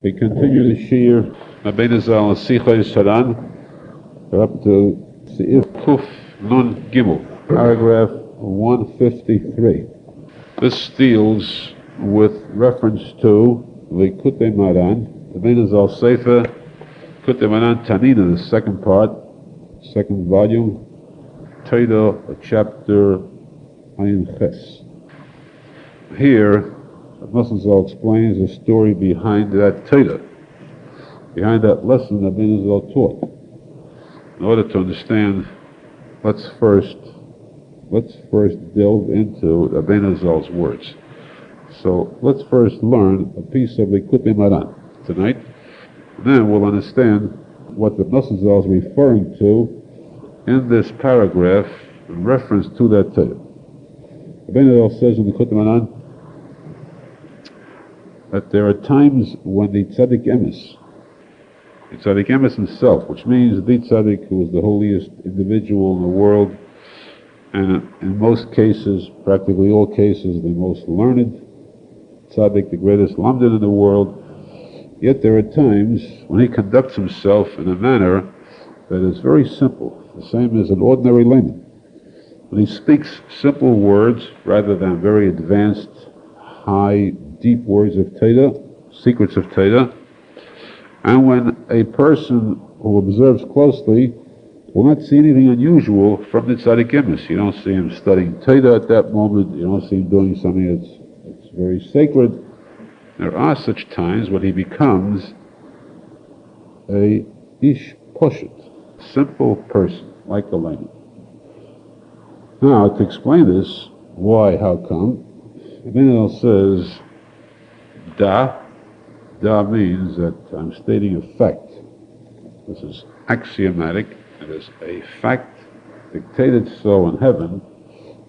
We continue the Shir, Arizal and Sichos HaRan. We're up to Seif Kuf Nun Gimel, paragraph 153. This deals with reference to Likutei Moharan, the Arizal Sefer, Likutei Moharan Tanina, the second part, second volume, Torah, chapter Ayin Ches. Here, Rosenfeld explains the story behind that Torah, behind that lesson that Menachem taught. In order to understand, let's first delve into Menachem's words. So let's first learn a piece of Likutei Moharan tonight, and then we'll understand what the Rosenfeld is referring to in this paragraph in reference to that Torah. Menachem says in Likutei Moharan that there are times when the tzadik emes himself, which means the tzadik who is the holiest individual in the world, and in most cases, practically all cases, the most learned tzadik, the greatest lamdan in the world, yet there are times when he conducts himself in a manner that is very simple, the same as an ordinary layman. When he speaks simple words rather than very advanced, high, deep words of Torah, secrets of Torah, and when a person who observes closely will not see anything unusual from the tzadik emes. You don't see him studying Torah at that moment, you don't see him doing something that's very sacred. There are such times when he becomes a ish poshet, simple person, like a layman. Now, to explain this, why, how come, Menachem says, Da means that I'm stating a fact. This is axiomatic. It is a fact dictated so in heaven,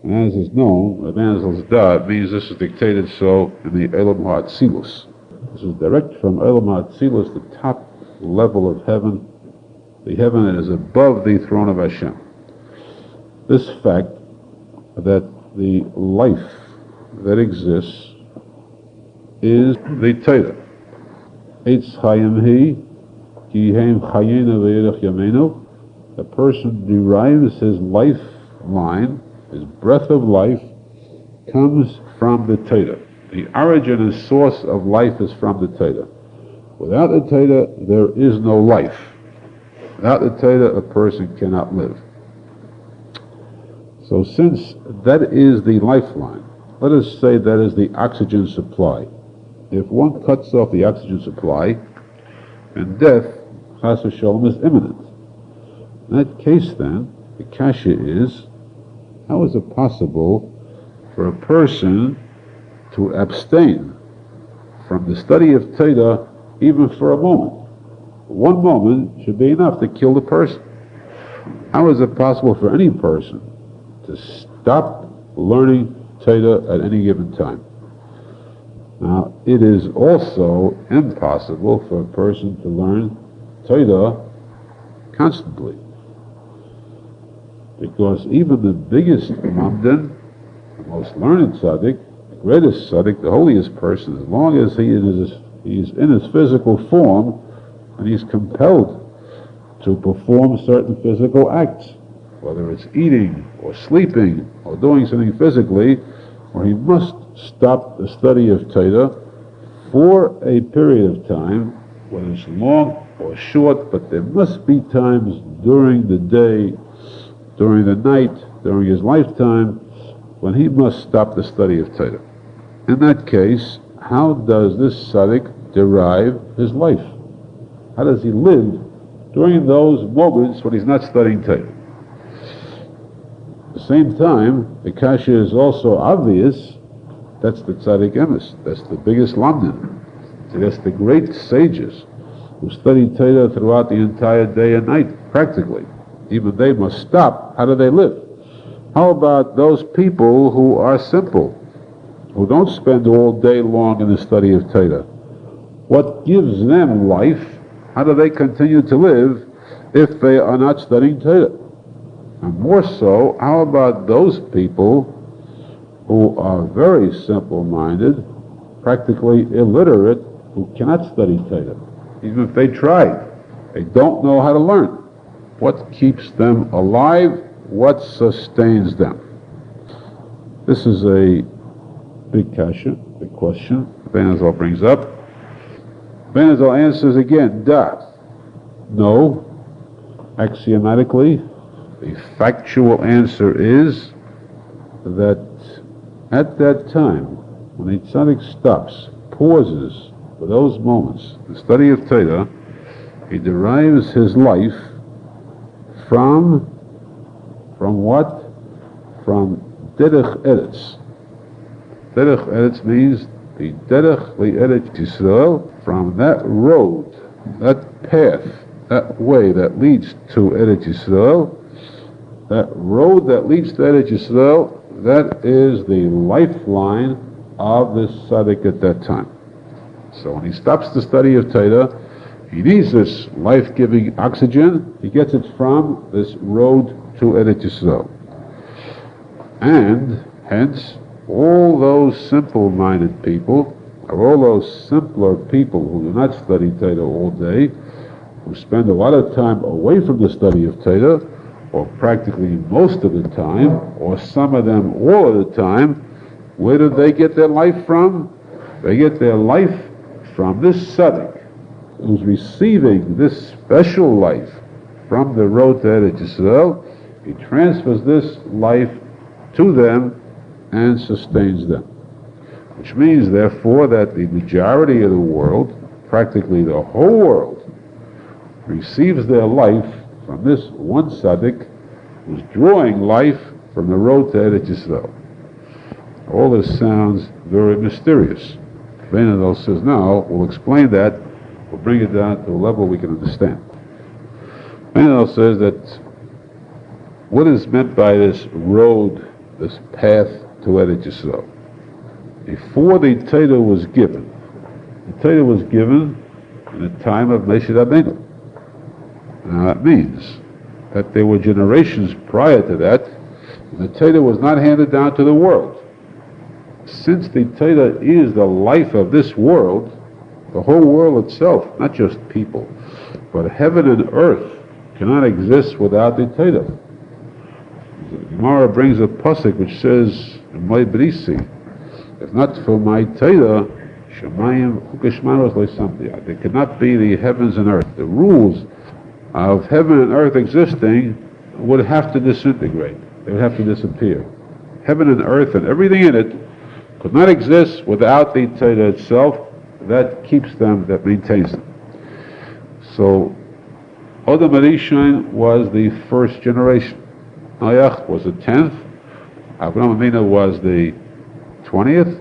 and as is known, Menachem's Da means this is dictated so in the Olam HaAtzilus. This is direct from Olam HaAtzilus, the top level of heaven, the heaven that is above the throne of Hashem. This fact that the life that exists is the Torah. Eitz Chayim Hi, Ki Hem Chayenu V'Yerech Yameinu. A person derives his lifeline, his breath of life, comes from the Torah. The origin and source of life is from the Torah. Without the Torah, there is no life. Without the Torah, a person cannot live. So since that is the lifeline, let us say that is the oxygen supply. If one cuts off the oxygen supply, and death, chas v'sholom, is imminent. In that case then, the kasha is, how is it possible for a person to abstain from the study of Torah even for a moment? One moment should be enough to kill the person. How is it possible for any person to stop learning Torah at any given time? Now, it is also impossible for a person to learn Torah constantly, because even the biggest lamdan, the most learned tzadik, the greatest tzadik, the holiest person, as long as he's in his physical form and he's compelled to perform certain physical acts, whether it's eating or sleeping or doing something physically, or he must stop the study of Torah for a period of time, whether it's long or short, but there must be times during the day, during the night, during his lifetime, when he must stop the study of Torah. In that case, how does this tzaddik derive his life? How does he live during those moments when he's not studying Torah? At the same time, the kasha is also obvious. That's the tzadik emes. That's the biggest lamdan. So that's the great sages who study Torah throughout the entire day and night, practically. Even they must stop. How do they live? How about those people who are simple, who don't spend all day long in the study of Torah? What gives them life? How do they continue to live if they are not studying Torah? And more so, how about those people who are very simple-minded, practically illiterate, who cannot study Torah. Even if they tried, they don't know how to learn. What keeps them alive? What sustains them? This is a big kasha, big question. Arizal brings up. Arizal answers again, da. No. Axiomatically, the factual answer is that at that time, when a tzadik stops, pauses for those moments, the study of Torah, he derives his life from what? From derech eretz. Derech eretz means the derech li'eretz Yisrael, from that road, that path, that way that leads to Eretz Yisrael, that road that leads to Eretz Yisrael, that is the lifeline of this tzaddik at that time. So when he stops the study of Torah, he needs this life-giving oxygen. He gets it from this road to Eretz Yisrael. And hence, all those simple-minded people, or all those simpler people who do not study Torah all day, who spend a lot of time away from the study of Torah, or practically most of the time, or some of them all of the time, where do they get their life from? They get their life from this tzaddik, who's receiving this special life from the road to Eretz Yisrael. He transfers this life to them and sustains them. Which means, therefore, that the majority of the world, practically the whole world, receives their life from this one tzaddik who's drawing life from the road to Eretz Yisrael. All this sounds very mysterious. Arizal says, now we'll explain that, we'll bring it down to a level we can understand. Arizal says that what is meant by this road, this path to Eretz Yisrael? Before the Torah was given, the Torah was given in the time of Moshe Rabbeinu. Now that means that there were generations prior to that, and the Torah was not handed down to the world. Since the Torah is the life of this world, the whole world itself, not just people, but heaven and earth cannot exist without the Torah. The Gemara brings a posek which says, "My brisi, if not for my Torah, Shemayim ukeshmaros le'samdiya." There cannot be the heavens and earth. The rules of heaven and earth existing would have to disintegrate. They would have to disappear. Heaven and earth and everything in it could not exist without the Torah itself. That keeps them, that maintains them. So, Adam Arishon was the first generation. Noach was the 10th. Avraham Avinu was the 20th.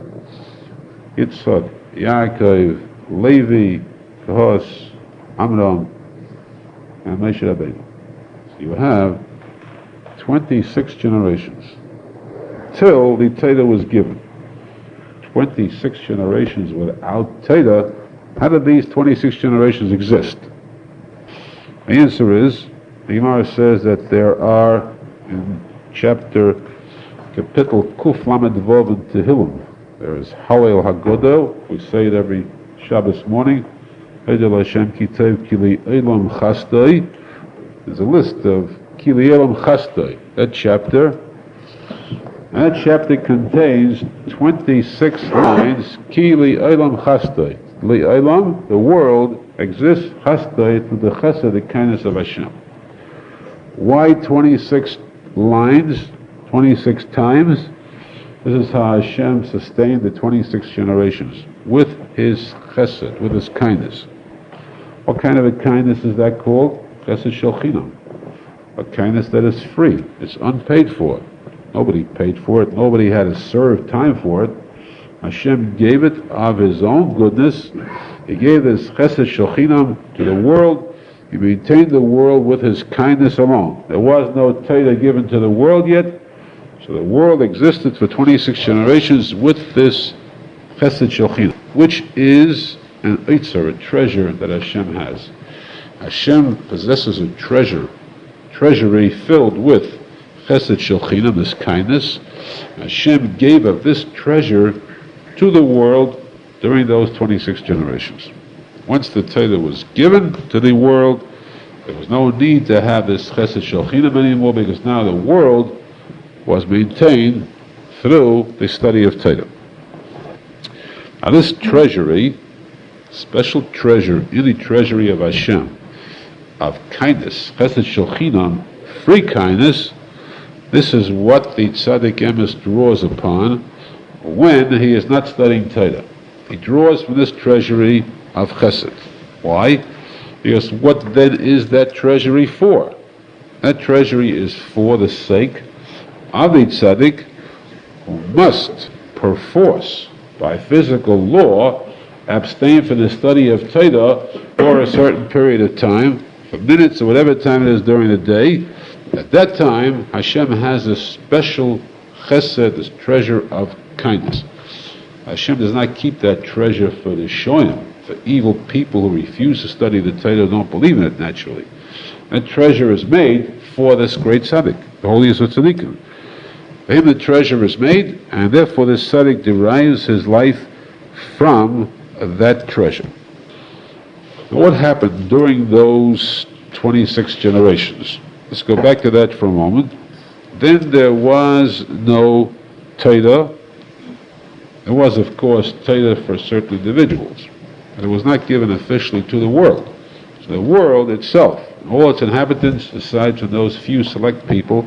Yitzchak, Yaakov, Levi, Kohos, Amram, and Moshe Rabbeinu. So you have 26 generations till the Torah was given. 26 generations without Torah. How did these 26 generations exist? The answer is, the Gemara says that there are, in chapter, Kapitel Kuf Lamed Vov in Tehillim, there is Halel Hagodo. We say it every Shabbos morning. There's a list of Kili Elam Chasdai. That chapter contains 26 lines. Kili Elam Chasdai. Li Elam, the world exists Chasdai through the chesed, the kindness of Hashem. Why 26 lines? 26 times? This is how Hashem sustained the 26 generations, with his chesed, with his kindness. What kind of a kindness is that called? Chesed shel chinam. A kindness that is free. It's unpaid for. Nobody paid for it. Nobody had to serve time for it. Hashem gave it of his own goodness. He gave this chesed shel chinam to the world. He maintained the world with his kindness alone. There was no Torah given to the world yet. So the world existed for 26 generations with this chesed shel chinam, which is an itzer, a treasure that Hashem has. Hashem possesses a treasury filled with chesed shel chinam, this kindness. Hashem gave of this treasure to the world during those 26 generations. Once the Torah was given to the world, there was no need to have this chesed shochinam anymore, because now the world was maintained through the study of Torah. Now this treasury, special treasure in the treasury of Hashem, of kindness, chesed shochinam, free kindness, this is what the tzadik emes draws upon when he is not studying Torah. He draws from this treasury of chesed. Why? Because what then is that treasury for? That treasury is for the sake of the tzaddik who must, perforce, by physical law, abstain from the study of Torah for a certain period of time, for minutes or whatever time it is during the day. At that time, Hashem has a special chesed, this treasure of kindness. Hashem does not keep that treasure for the shoyim, for evil people who refuse to study the Torah, don't believe in it naturally. That treasure is made for this great tzaddik, the holiest of tzaddikim. For him the treasure is made, and therefore this tzaddik derives his life from that treasure. Now, what happened during those 26 generations? Let's go back to that for a moment. Then there was no Torah. There was, of course, Torah for certain individuals, but it was not given officially to the world. So the world itself, all its inhabitants, aside from those few select people,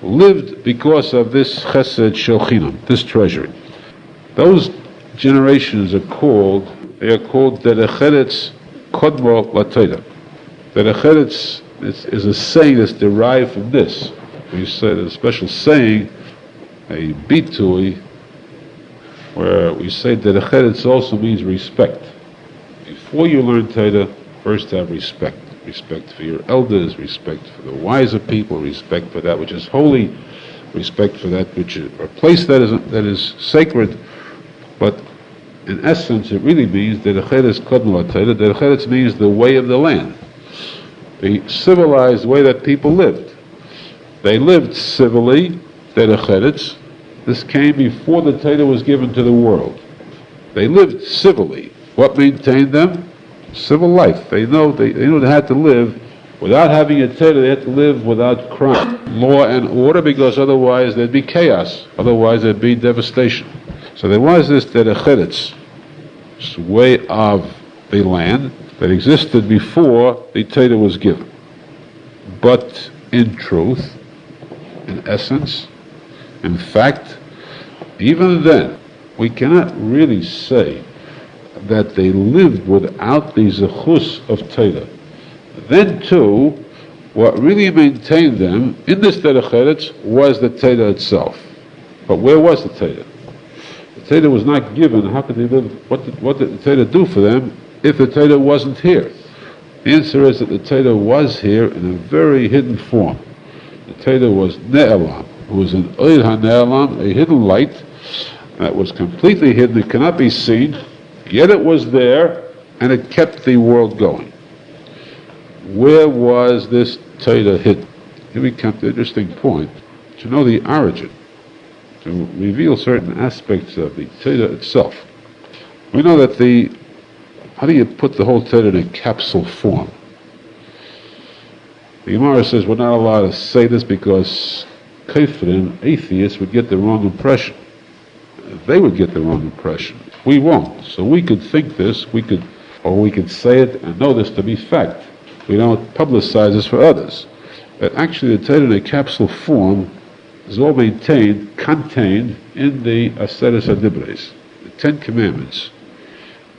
lived because of this chesed shochinam, this treasury. Those generations are called derech eretz kodmo laTorah. Derech eretz is a saying that's derived from this. We say there's a special saying, a bitui, where we say that derech eretz also means respect. Before you learn Torah, first have respect. Respect for your elders, respect for the wiser people, respect for that which is holy, respect for that which is a place that is sacred. But in essence, it really means derech eretz kodmo laTorah. Derech eretz means the way of the land, the civilized way that people lived. They lived civilly, derech eretz. This came before the Torah was given to the world. They lived civilly. What maintained them? Civil life. They know they had to live without having a Torah. They had to live without crime, law and order, because otherwise there'd be chaos. Otherwise there'd be devastation. So there was this derech eretz, this way of the land that existed before the Torah was given. But in truth, in essence, in fact, even then, we cannot really say that they lived without the zechus of Torah. Then too, what really maintained them in this derech eretz was the Torah itself. But where was the Torah? The Torah was not given. How could they live? What did the Torah do for them if the Torah wasn't here? The answer is that the Torah was here in a very hidden form. The Torah was ne'elam. It was an oir ha'ne'elam, a hidden light that was completely hidden. It cannot be seen. Yet it was there, and it kept the world going. Where was this Torah hidden? Here we come to the interesting point. To know the origin, to reveal certain aspects of the Torah itself. We know that how do you put the whole Torah in a capsule form? The Gemara says we're not allowed to say this because kafrim, atheists, would get the wrong impression. They would get the wrong impression. We won't. So we could think this, we could say it and know this to be fact. We don't publicize this for others. But actually the Torah in a capsule form is all contained in the Aseret HaDibros. The Ten Commandments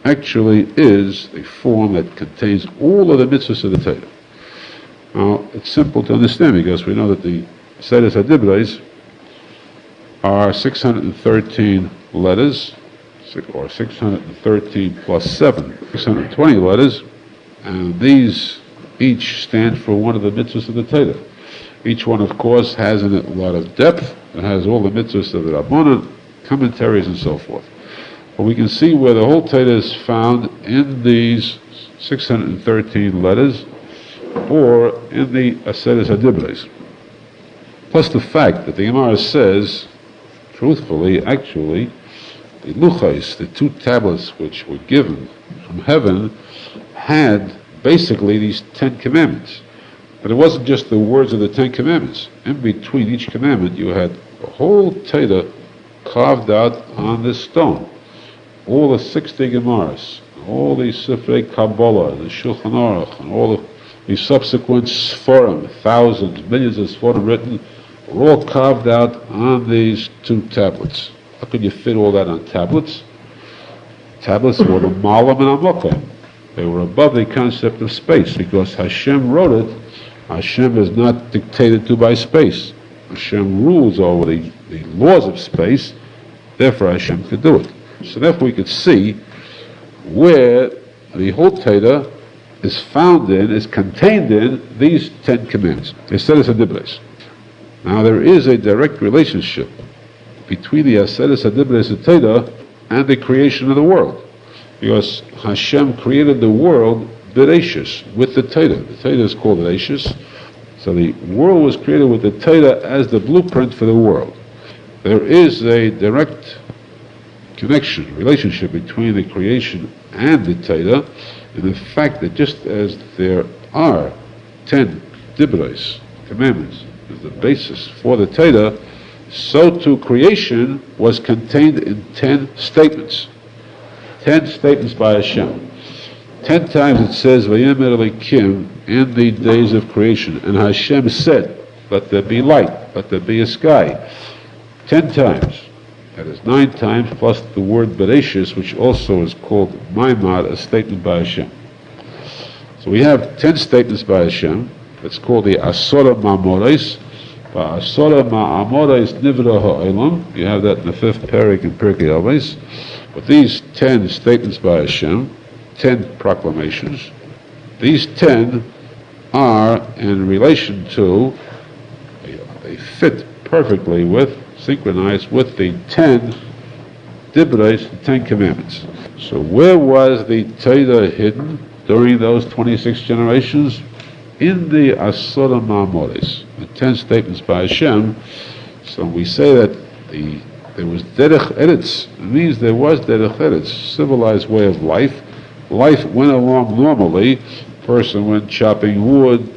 actually is a form that contains all of the mitzvahs of the Torah. Now, it's simple to understand because we know that the Aseret HaDibros are 613 letters, or 613 plus 7, 620 letters, and these each stand for one of the mitzvahs of the Torah. Each one, of course, has in it a lot of depth. It has all the mitzvahs of the Rabbanan, commentaries, and so forth. But we can see where the whole Torah is found in these 613 letters, or in the Aseret HaDibros. Plus the fact that the Gemara says, truthfully, actually, the luchos, the 2 tablets which were given from heaven, had basically these 10 commandments. But it wasn't just the words of the 10 commandments. In between each commandment, you had a whole Torah carved out on this stone. All the 60 Gemaras, all the Sifrei Kabbalah, the Shulchan Aruch, and all the subsequent Sforim, thousands, millions of Sforim written, were all carved out on these 2 tablets. How could you fit all that on tablets? Tablets were the Malam and Amokim. They were above the concept of space, because Hashem wrote it. Hashem is not dictated to by space. Hashem rules over the laws of space, therefore Hashem could do it. So therefore we could see where the whole Torah is found in, is contained in these 10 commandments. Aseres HaDibros. Now there is a direct relationship between the Aseres HaDibros Torah and the creation of the world. Because Hashem created the world Bereshis, with the Torah. The Torah is called Bereshis. So the world was created with the Torah as the blueprint for the world. There is a direct connection, relationship between the creation and the Torah, in the fact that just as there are 10 dibros, commandments, as the basis for the Torah, so too creation was contained in 10 statements. 10 statements by Hashem. 10 times it says, Vayemer Elikim, in the days of creation. And Hashem said, let there be light, let there be a sky. 10 times. That is 9 times plus the word Bereshis, which also is called Maimad, a statement by Hashem. So we have 10 statements by Hashem. It's called the Asora Ma'amores. Asora Ma'amores Nivra Ha'olam. You have that in the 5th parak in Pirkei Avos. But these 10 statements by Hashem, 10 proclamations, these 10 are in relation to, they fit perfectly with, synchronized with the 10 dibros, the 10 commandments. So where was the Torah hidden during those 26 generations? In the Asora Ma'amores, the 10 statements by Hashem. So we say that there was derech eretz. It means there was derech eretz, civilized way of life. Life went along normally. Person went chopping wood,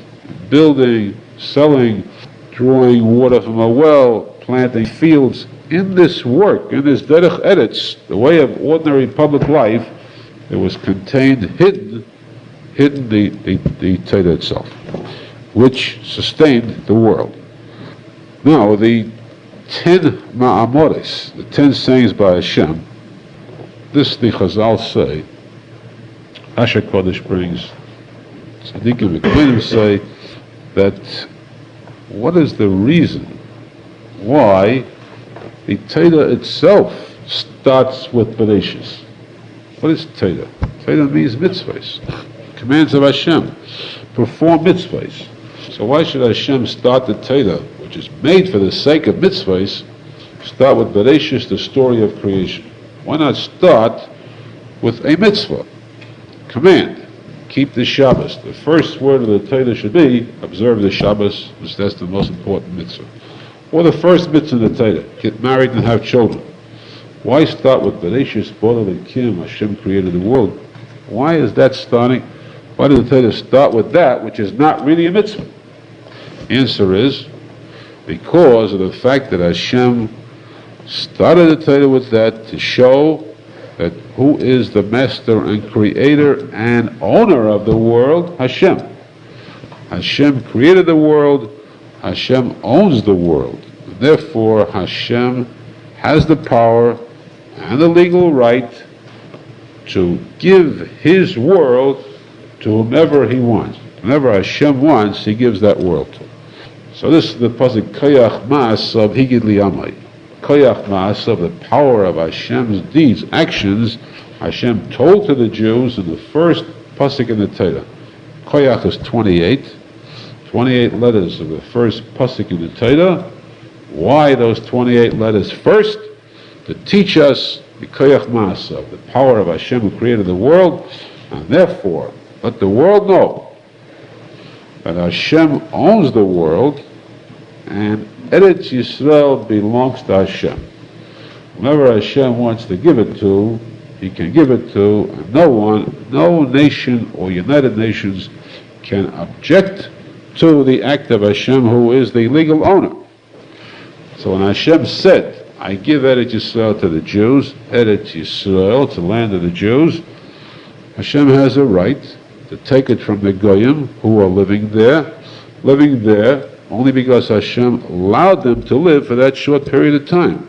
building, selling, drawing water from a well, planting fields. In this work, in this derech eretz, the way of ordinary public life, there was contained, hidden the Torah itself, which sustained the world. Now, the 10 ma'amores, the 10 sayings by Hashem, this the Chazal say, Asher Kodesh brings, tzadikim and Kohanim say, that what is the reason why the Torah itself starts with Bereshis? What is Torah? Torah means mitzvahs, commands of Hashem, perform mitzvahs. So why should Hashem start the Torah, which is made for the sake of mitzvahs, start with Bereshis, the story of creation? Why not start with a mitzvah? Command, keep the Shabbos. The first word of the Torah should be, observe the Shabbos, because that's the most important mitzvah. Or the first mitzvah in the Torah, get married and have children. Why start with Bereshis, Bora Lekim, Hashem created the world? Why is that starting? Why did the Torah start with that, which is not really a mitzvah? Answer is, because of the fact that Hashem started the Torah with that to show that who is the master and creator and owner of the world? Hashem. Hashem created the world. Hashem owns the world. And therefore, Hashem has the power and the legal right to give His world to whomever He wants. Whenever Hashem wants, He gives that world to. So this is the posek koyach ma'asav higid li amai. Koyach ma'asav, the power of Hashem's deeds, actions. Hashem told to the Jews in the first posek in the Torah. Koyach is 28. 28 letters of the first posek in the Torah. Why those 28 letters first? To teach us the koyach ma'asav, the power of Hashem who created the world, and therefore let the world know that Hashem owns the world and Eretz Yisrael belongs to Hashem. Whoever Hashem wants to give it to, He can give it to, and no nation or United Nations can object to the act of Hashem, who is the legal owner. So when Hashem said, I give Eretz Yisrael to the Jews, Eretz Yisrael, it's the land of the Jews, Hashem has a right to take it from the Goyim who are living there only because Hashem allowed them to live for that short period of time.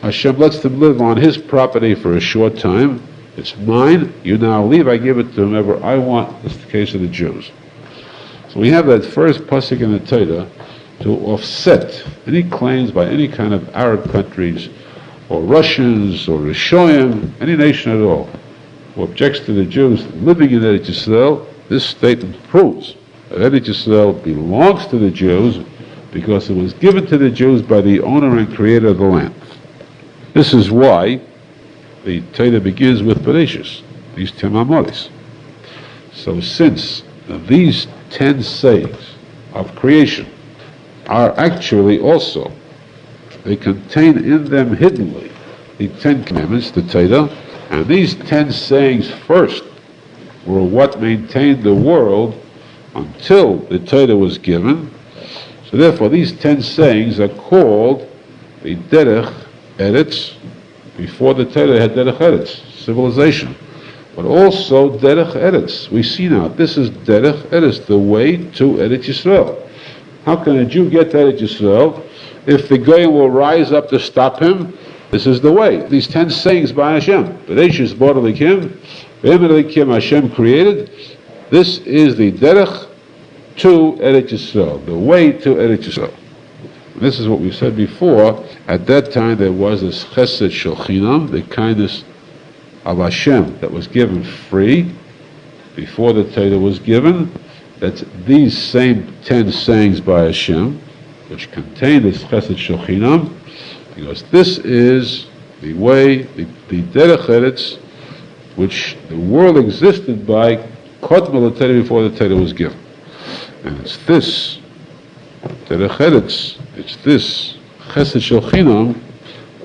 Hashem lets them live on His property for a short time. It's mine, you now leave, I give it to whomever I want. That's the case of the Jews. So we have that first posek in the Torah to offset any claims by any kind of Arab countries, or Russians, or Rishoyim, any nation at all, who objects to the Jews living in Eretz Yisrael. This statement proves that Eretz Yisrael belongs to the Jews because it was given to the Jews by the owner and creator of the land. This is why the Torah begins with Bereshis, these 10 Amoris. So since these 10 sayings of creation are actually also, they contain in them hiddenly the 10 commandments, the Torah, and these 10 sayings first were what maintained the world until the Torah was given. So therefore these 10 sayings are called the Derech Eretz. Before the Torah had Derech Eretz, civilization. But also Derech Eretz. We see now, this is Derech Eretz, the way to Eretz Yisrael. How can a Jew get to Eretz Yisrael if the Goy will rise up to stop him? This is the way. These 10 sayings by Hashem. Bereshis Bar Elikim, V'em Elikim Hashem created. This is the Derech to Eretz Yisrael, the way to Eretz Yisrael. This is what we said before. At that time there was this chesed shel chinam, the kindness of Hashem that was given free before the Torah was given. That's these same 10 sayings by Hashem, which contain this chesed shel chinam, because this is the way, the derech eretz, which the world existed by kodma the Torah before the Torah was given. And it's this derech eretz, it's this chesed shel chinam,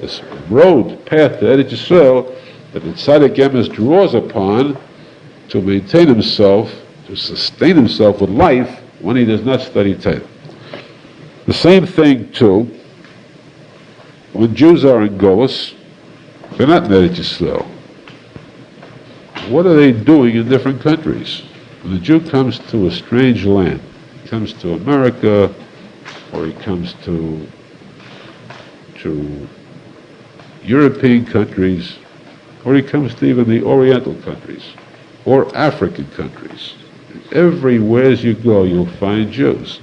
this road, path to Eretz Yisrael, that the tzadik emes draws upon to maintain himself, to sustain himself with life when he does not study Torah. The same thing too, when Jews are in Golus, they're not in Eretz Yisrael. What are they doing in different countries? When the Jew comes to a strange land, he comes to America, or he comes to European countries, or he comes to even the Oriental countries, or African countries. Everywhere you go, you'll find Jews.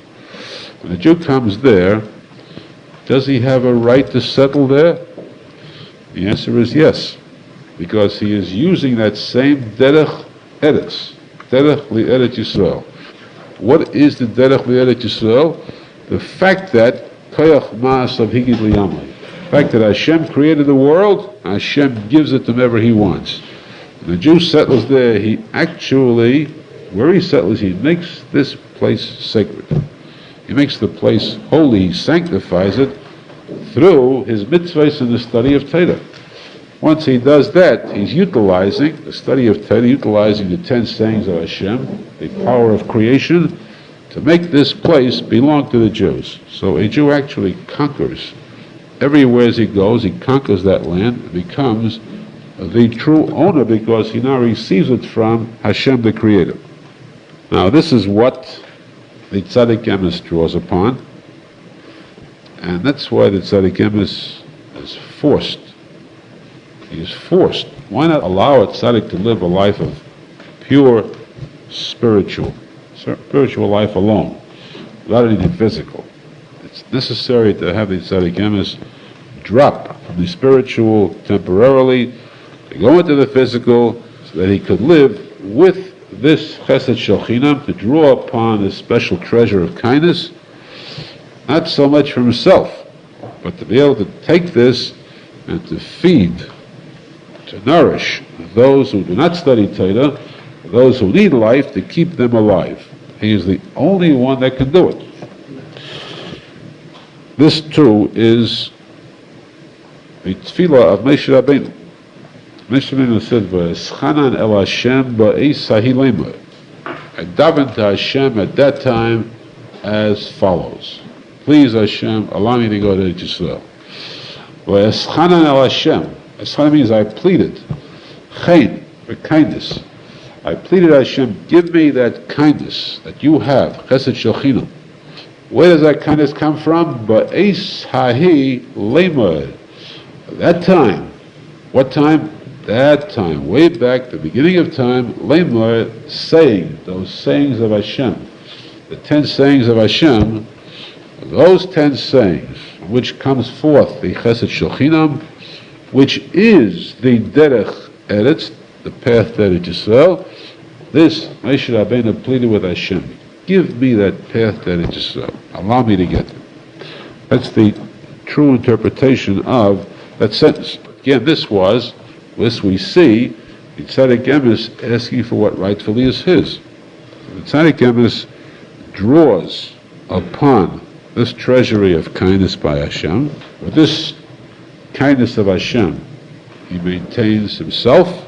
When a Jew comes there, does he have a right to settle there? The answer is yes, because he is using that same derech eretz, derech li Eretz Yisrael. What is the derech li Eretz Yisrael? The fact that koyach ma'asav higid liyamai, the fact that Hashem created the world, Hashem gives it to whomever He wants. When the Jew settles there, he actually, where he settles, he makes this place sacred. He makes the place holy, he sanctifies it through his mitzvahs and the study of Torah. Once he does that, he's utilizing the study of Torah, utilizing the 10 sayings of Hashem, the power of creation, to make this place belong to the Jews. So a Jew actually conquers. Everywhere he goes, he conquers that land and becomes the true owner because he now receives it from Hashem the Creator. Now this is what the tzadik emes draws upon, and that's why the tzadik emes is forced. He is forced. Why not allow a tzadik to live a life of pure spiritual life alone, without anything physical? It's necessary to have the tzadik emes drop from the spiritual temporarily, to go into the physical, so that he could live with this chesed shel chinam, to draw upon this special treasure of kindness, not so much for himself, but to be able to take this and to feed, to nourish those who do not study Torah, those who need life, to keep them alive. He is the only one that can do it. This too is the tefillah of Moshe Rabbeinu. Moshe Rabbeinu said, "V'eschanan el Hashem ba'is ha'ilema." I davened to Hashem at that time as follows: "Please Hashem, allow me to go to Yisrael." V'eschanan el Hashem. Eschanan means I pleaded. Chen, for kindness. I pleaded Hashem, give me that kindness that you have. Chesed Shochinam. Where does that kindness come from? Ba'is hahi lemad. That time. What time? That time. Way back, the beginning of time, lemad, saying, those sayings of Hashem. The 10 sayings of Hashem, those 10 sayings, from which comes forth the Chesed Shochinam, which is the Derech Eretz, the path that it Yisrael. This, Moshe Rabbeinu pleaded with Hashem, give me that path that it Yisrael. Allow me to get there. That's the true interpretation of that sentence. Again, this we see, the Tzaddik Emes asking for what rightfully is his. The Tzaddik Emes draws upon this treasury of kindness by Hashem. With this kindness of Hashem, he maintains himself,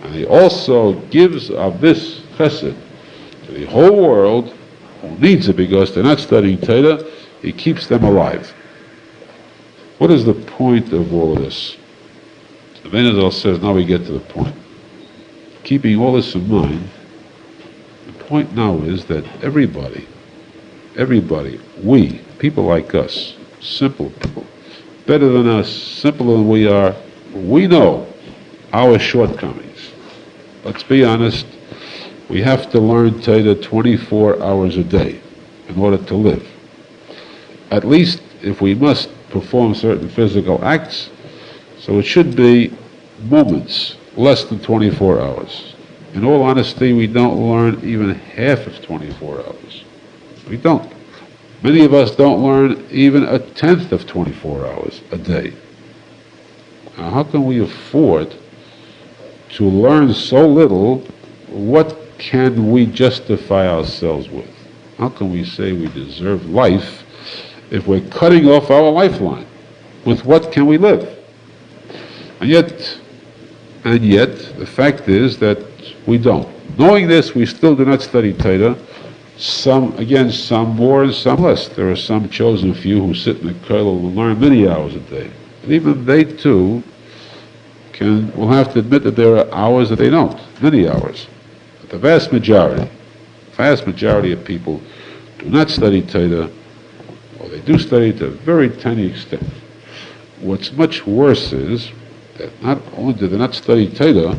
and he also gives of this chesed to the whole world who needs it because they're not studying Torah. He keeps them alive. What is the point of all of this? The Arizal says, now we get to the point. Keeping all this in mind, the point now is that everybody, we, people like us, simple people, better than us, simpler than we are, we know our shortcomings. Let's be honest, we have to learn Torah 24 hours a day in order to live. At least if we must perform certain physical acts, so it should be moments, less than 24 hours. In all honesty, we don't learn even half of 24 hours. We don't. Many of us don't learn even a tenth of 24 hours a day. Now, how can we afford to learn so little? What can we justify ourselves with? How can we say we deserve life if we're cutting off our lifeline? With what can we live? And yet, the fact is that we don't. Knowing this, we still do not study Torah. Some more and some less. There are some chosen few who sit in the kollel and learn many hours a day. And even they too will have to admit that there are hours that they don't, many hours. But the vast majority of people do not study Torah, or they do study to a very tiny extent. What's much worse is that not only do they not study Torah,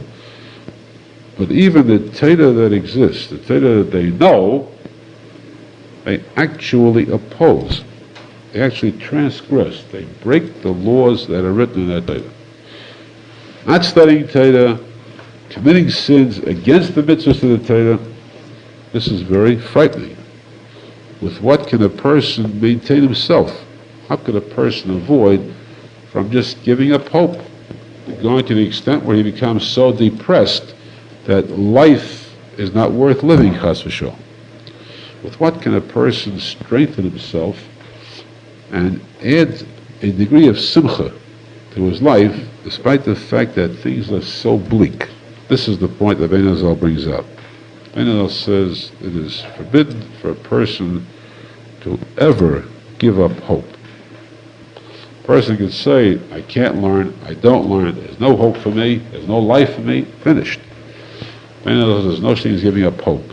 but even the Torah that exists, the Torah that they know, they actually oppose. They actually transgress. They break the laws that are written in that Torah. Not studying Torah, committing sins against the mitzvahs of the Torah, this is very frightening. With what can a person maintain himself? How could a person avoid from just giving up hope, going to the extent where he becomes so depressed that life is not worth living, chas v'shalom? With what can a person strengthen himself and add a degree of simcha to his life, despite the fact that things are so bleak? This is the point that Arizal brings up. Arizal says it is forbidden for a person to ever give up hope. A person can say, I can't learn, I don't learn, there's no hope for me, there's no life for me, finished. Arizal says, there's no thing as giving up hope.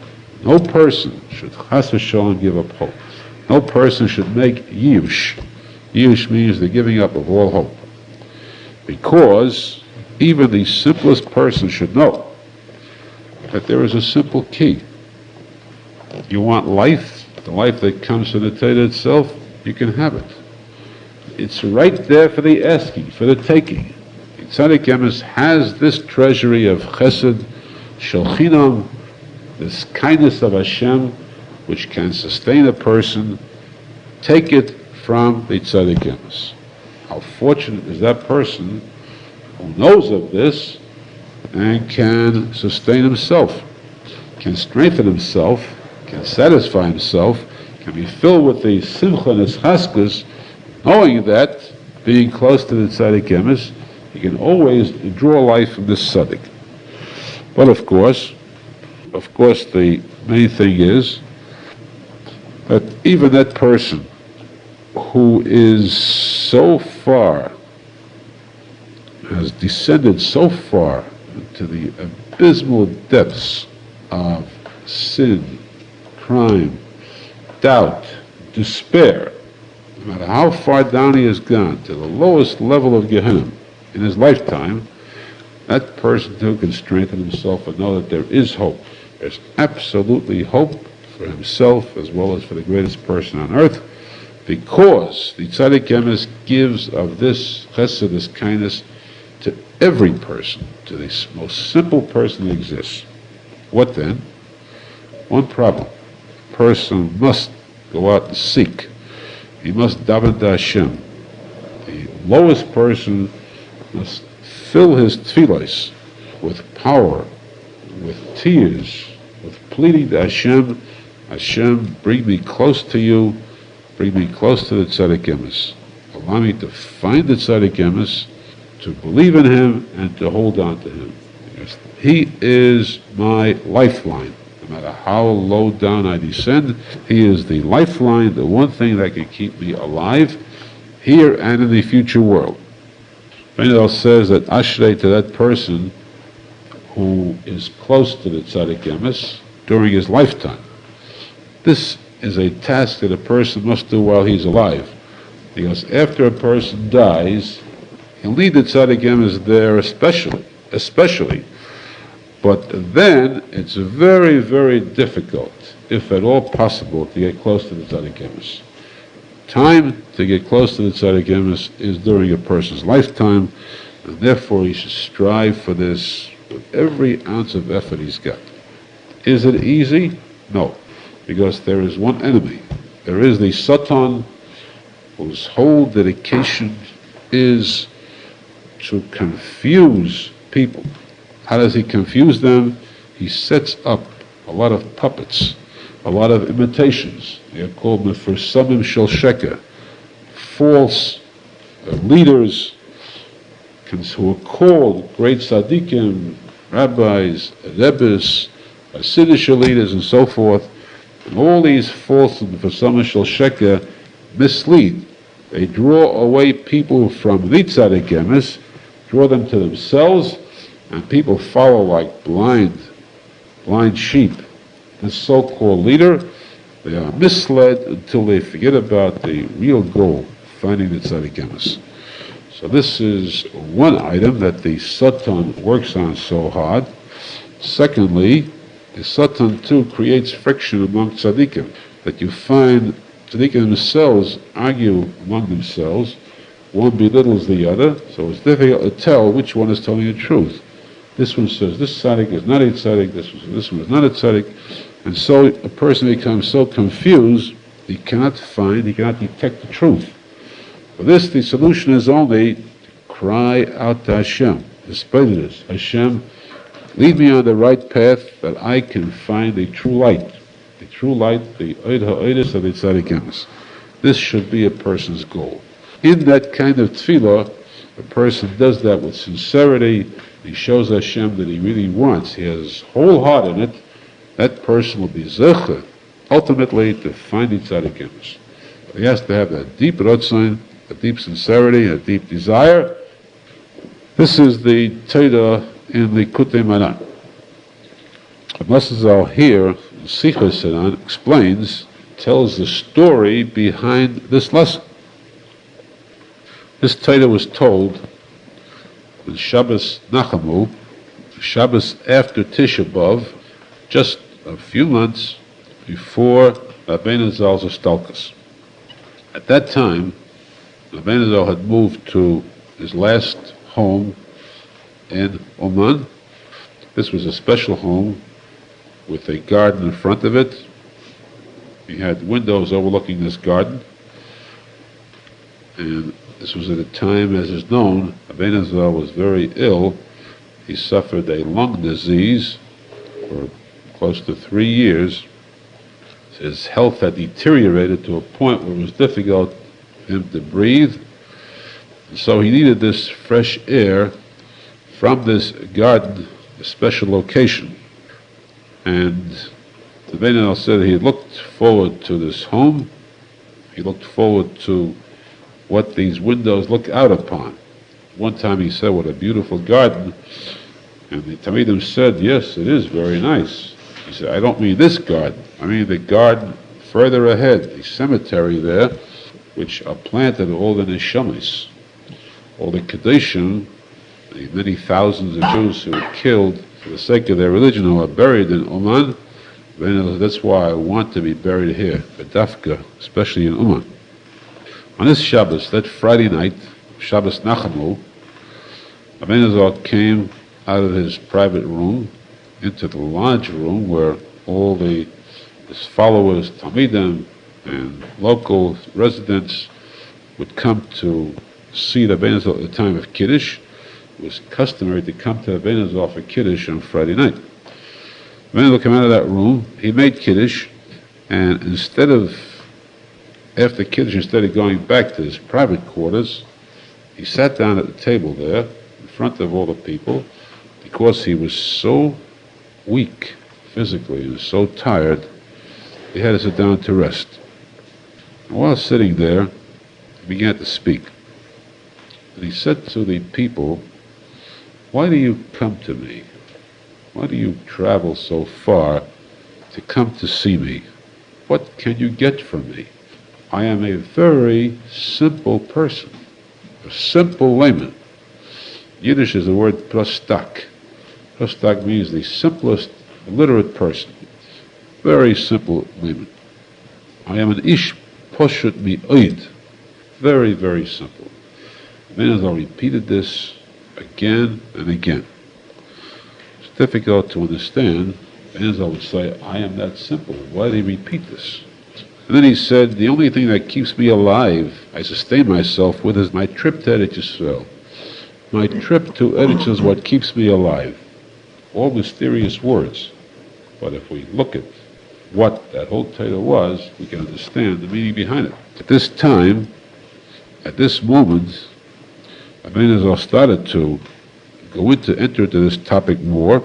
No person should chas v'shalom give up hope. No person should make yivush. Yivush means the giving up of all hope. Because even the simplest person should know that there is a simple key. You want life, the life that comes from the Torah itself, you can have it. It's right there for the asking, for the taking. The Tzaddik Emes has this treasury of chesed, shochinam, this kindness of Hashem, which can sustain a person. Take it from the Tzaddik Emes. How fortunate is that person who knows of this and can sustain himself, can strengthen himself, can satisfy himself, can be filled with the simcha and chaskas, knowing that being close to the tzadik emes, he can always draw life from this tzadik. But of course, the main thing is that even that person who is so far, has descended so far into the abysmal depths of sin, crime, doubt, despair, no matter how far down he has gone, to the lowest level of Gehenna in his lifetime, that person too can strengthen himself and know that there is hope. There's absolutely hope for himself as well as for the greatest person on earth, because the tzadik emes gives of this chesed, this kindness, to every person, to the most simple person that exists. What then? One problem. A person must go out and seek. He must daven to Hashem. The lowest person must fill his tefillos with power, with tears, with pleading to Hashem, Hashem, bring me close to you, bring me close to the tzadik emes. Allow me to find the tzadik emes, to believe in him, and to hold on to him. Because he is my lifeline. No matter how low down I descend, he is the lifeline, the one thing that can keep me alive here and in the future world. Menachem says that Ashrei to that person who is close to the tzadik emes during his lifetime. This is a task that a person must do while he's alive, because after a person dies, he'll need the tzadik emes there especially. But then it's very, very difficult, if at all possible, to get close to the tzadik emes. Time to get close to the tzadik emes is during a person's lifetime, and therefore he should strive for this with every ounce of effort he's got. Is it easy? No, because there is one enemy. There is the Satan, whose whole dedication is to confuse people. How does he confuse them? He sets up a lot of puppets, a lot of imitations. They are called mefarsamim shel sheker, false leaders who are called great tzaddikim, rabbis, rebbes, Hasidic leaders, and so forth. And all these false mefarsamim shel sheker mislead. They draw away people from the tzadik emes, draw them to themselves, and people follow like blind sheep this so-called leader. They are misled until they forget about the real goal, finding the tzadik emes. So this is one item that the Satan works on so hard. Secondly, the Satan too creates friction among tzaddikim, that you find tzaddikim themselves argue among themselves. One belittles the other, so it's difficult to tell which one is telling the truth. This one says this tzaddik is not a tzaddik, this one is not a tzaddik, and so a person becomes so confused he cannot detect the truth. For this, the solution is only to cry out to Hashem, despite this. Hashem, lead me on the right path that I can find the true light, the oid ha'oidus of the tzadik emes. This should be a person's goal. In that kind of tefillah, a person does that with sincerity. He shows Hashem that he really wants. He has his whole heart in it. That person will be zecher, ultimately, to find the tzadik emes. He has to have that deep rotzain, a deep sincerity, a deep desire. This is the Torah in the Kutei Maran. Arizal here, Sichos explains, tells the story behind this lesson. This Torah was told on Shabbos Nachamu, Shabbos after Tisha B'Av, just a few months before Rabbeinu Zal's Estalkus. At that time, Rabbeinu Zal had moved to his last home in Oman. This was a special home with a garden in front of it. He had windows overlooking this garden. And this was at a time, as is known, Rabbeinu Zal was very ill. He suffered a lung disease for close to 3 years. His health had deteriorated to a point where it was difficult for him to breathe. So he needed this fresh air from this garden, a special location. And the Menachem said he looked forward to this home. He looked forward to what these windows look out upon. One time he said, what a beautiful garden. And the Talmidim said, yes, it is very nice. He said, I don't mean this garden. I mean the garden further ahead, the cemetery there, which are planted all the neshamis, all the Kedoshim, the many thousands of Jews who were killed for the sake of their religion, who are buried in Oman. That's why I want to be buried here, Bedafka, especially in Oman. On this Shabbos, that Friday night, Shabbos Nachamu, Arizal came out of his private room into the large room where all his followers, Talmidim, and local residents would come to see the Arizal at the time of Kiddush. It was customary to come to the Arizal for Kiddush on Friday night. Arizal came out of that room, he made Kiddush, and after Kiddush, instead of going back to his private quarters, he sat down at the table there in front of all the people because he was so weak physically and so tired, he had to sit down to rest. And while sitting there, he began to speak. And he said to the people, why do you come to me? Why do you travel so far to come to see me? What can you get from me? I am a very simple person, a simple layman. Yiddish is the word prostak. Prostak means the simplest illiterate person. Very simple layman. I am an ish poshut mi'oid. Very, very simple. Menachem repeated this again and again. It's difficult to understand. Menachem would say, I am that simple. Why did he repeat this? And then he said, the only thing that keeps me alive, I sustain myself with, is my trip to Eretz Yisrael. My trip to Eretz is what keeps me alive. All mysterious words. But if we look at what that whole Torah was, we can understand the meaning behind it. At this time, at this moment, Arizal started to enter into this topic more,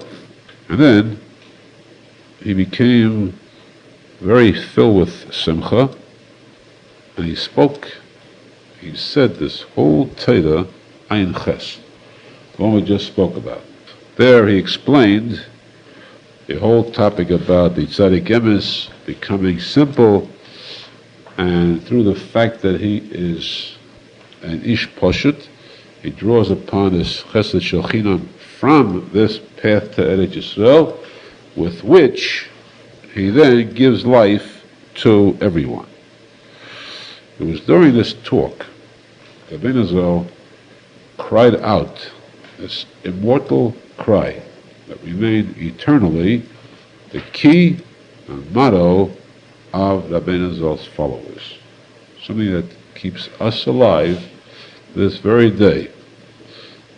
and then he became very filled with simcha, and he said this whole Torah, Ayin Ches, the one we just spoke about. There he explained the whole topic about the tzadik emes becoming simple, and through the fact that he is an ish poshut, he draws upon his chesed shel chinam from this path to Eretz Yisrael, with which he then gives life to everyone. It was during this talk that Arizal cried out this immortal cry that remained eternally the key and motto of Rabbi Arizal's followers. Something that keeps us alive this very day.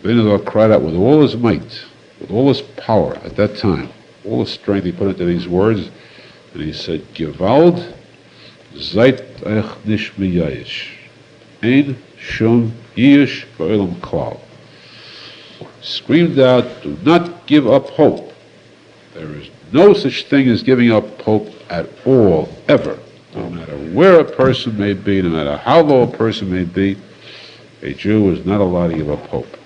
Rabbi Arizal cried out with all his might, with all his power at that time, all the strength he put into these words, and he said, Gewalt seit euch nicht miyayish. Ein shum yish ba'olam klal. Screamed out, do not give up hope. There is no such thing as giving up hope at all, ever. No matter where a person may be, no matter how low a person may be, a Jew is not allowed to give up hope.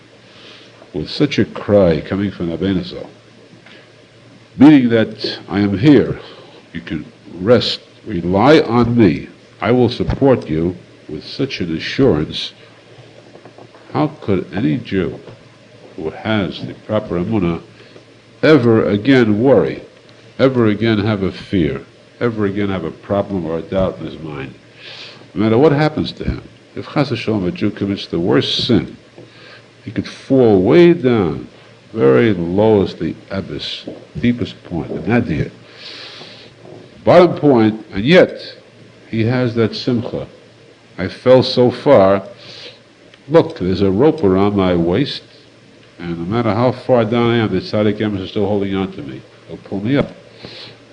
With such a cry coming from Arizal, meaning that I am here, you can rest, rely on me, I will support you, with such an assurance, how could any Jew who has the proper emunah ever again worry, ever again have a fear, ever again have a problem or a doubt in his mind? No matter what happens to him, if chas v'shalom a Jew commits the worst sin, he could fall way down, very lowest, the abyss, deepest point, the nadir, bottom point, and yet he has that simcha. I fell so far, look, there's a rope around my waist, and no matter how far down I am, the tzadik emes is still holding on to me. He'll pull me up.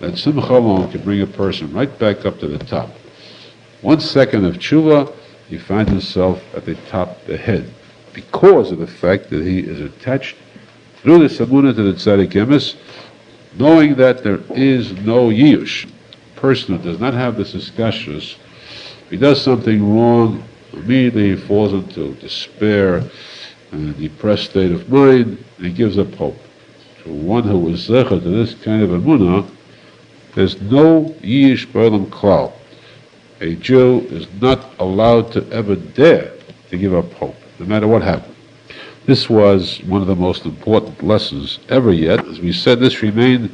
That simcha alone can bring a person right back up to the top. 1 second of tshuva, he finds himself at the top, the head. because of the fact that he is attached through the Samunah to the Tzadik Emes, knowing that there is no Yush. A person who does not have this iskashus, if he does something wrong, immediately he falls into despair and a depressed state of mind, and he gives up hope. To one who is zecher to this kind of emunah, there's no yish b'olam klal. A Jew is not allowed to ever dare to give up hope, no matter what happened. This was one of the most important lessons ever yet. As we said, this remained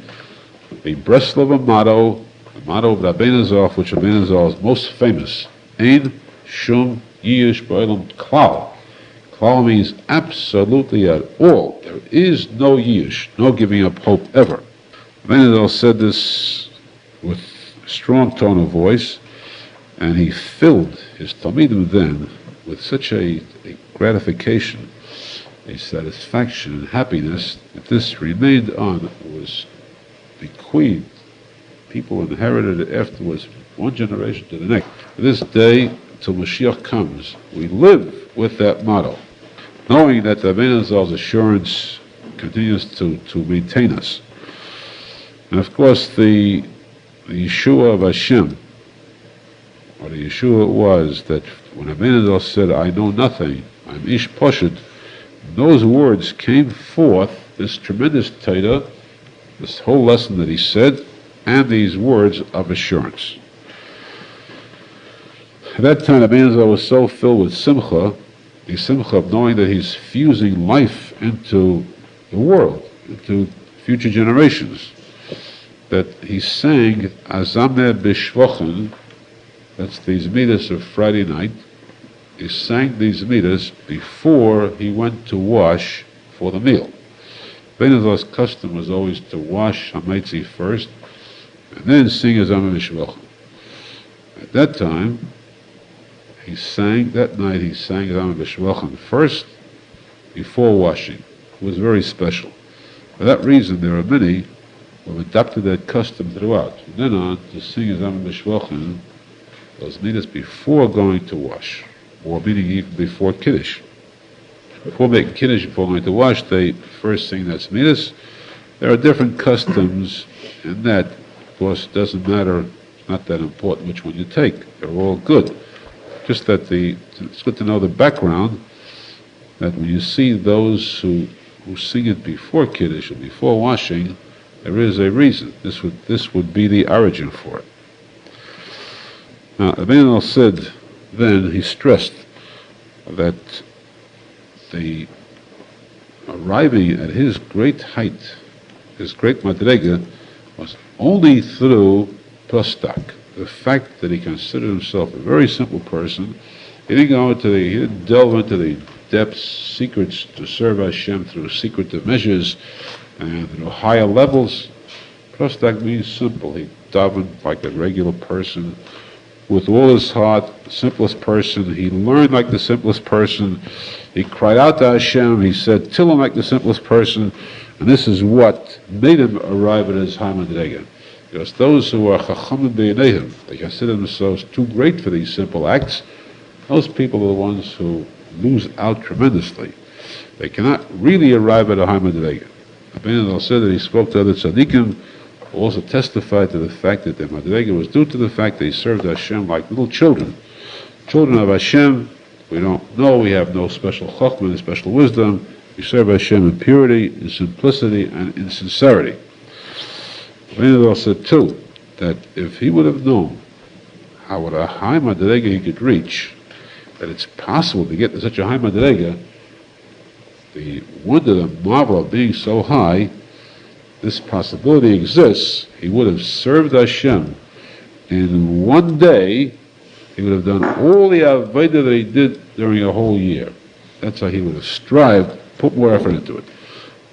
the Breslov motto, the motto of Rabbi Nachman, which Rabbi Nachman is most famous. Ein shum yish b'olam klal. Klal means absolutely at all. There is no yish, no giving up hope ever. Rabbi Nachman said this with a strong tone of voice, and he filled his Talmidim then with such a gratification, a satisfaction and happiness that this remained on, was bequeathed. People inherited it afterwards, one generation to the next. To this day, till Mashiach comes, we live with that motto, knowing that the Arizal's assurance continues to maintain us. And of course, the Yeshua of Hashem, or the Yeshua was that when Arizal said, I know nothing, I'm Ish Poshet, those words came forth, this tremendous Torah, this whole lesson that he said, and these words of assurance. At that time, Arizal was so filled with simcha, the simcha of knowing that he's fusing life into the world, into future generations, that he sang Azameh B'Shvochen, that's these midas of Friday night. He sang these midas before he went to wash for the meal. Benazar's custom was always to wash Hamaitzi first, and then sing Azameh B'Shvochen. At that time, that night he sang Azameh B'Shvochen first, before washing. It was very special. For that reason, there are many who have adopted that custom throughout. From then on, to sing Azameh B'Shvochen, those midas before going to wash, or meaning even before Kiddush. Before making Kiddush, before going to wash, they first sing that midas. There are different customs in that. Of course, it doesn't matter, it's not that important which one you take. They're all good. Just that it's good to know the background, that when you see those who sing it before Kiddush or before washing, there is a reason. This would be the origin for it. Now, Aharon said then, he stressed that the arriving at his great height, his great madrega, was only through posek. The fact that he considered himself a very simple person, he didn't delve into the depths, secrets to serve Hashem through secretive measures and through higher levels. Posek means simple. He davened like a regular person, with all his heart, the simplest person. He learned like the simplest person. He cried out to Hashem. He said, Tillim like the simplest person. And this is what made him arrive at his high madrega. Because those who are chachamim b'yanehim, they consider themselves too great for these simple acts, those people are the ones who lose out tremendously. They cannot really arrive at a high madrega. Aharon said that he spoke to other tzadikim, also testified to the fact that their madrega was due to the fact that they served Hashem like little children. Children of Hashem, we don't know, we have no special chachma, no special wisdom. We serve Hashem in purity, in simplicity, and in sincerity. Aharon said too, that if he would have known how what a high madrega he could reach, that it's possible to get to such a high madrega, the wonder, the marvel of being so high, this possibility exists, he would have served Hashem. In one day, he would have done all the avodah that he did during a whole year. That's how he would have strived, put more effort into it.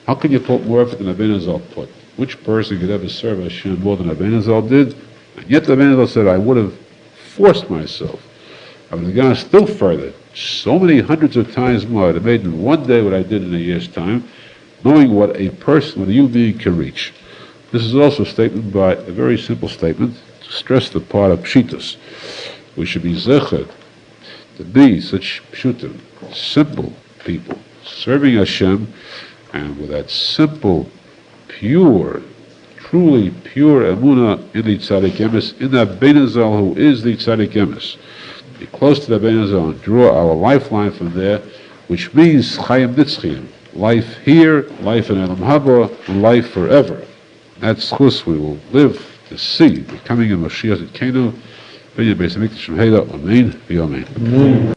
How can you put more effort than Aharon put? Which person could ever serve Hashem more than Aharon did? And yet Aharon said, I would have forced myself. I would have gone still further, so many hundreds of times more. I would have made in one day what I did in a year's time, knowing what a person, what a human being can reach. This is also a statement by a very simple statement to stress the part of pshitos. We should be zecher to be such pshutim, simple, people, serving Hashem, and with that simple, pure, truly pure emunah in the tzadik emes, in that Arizal who is the tzadik emes. Be close to the Arizal and draw our lifeline from there, which means chayim nitzchiyim, life here, life in Elam Haba, life forever. That schus we will live to see, becoming a Mashiach Tikuney, Amen, Amen.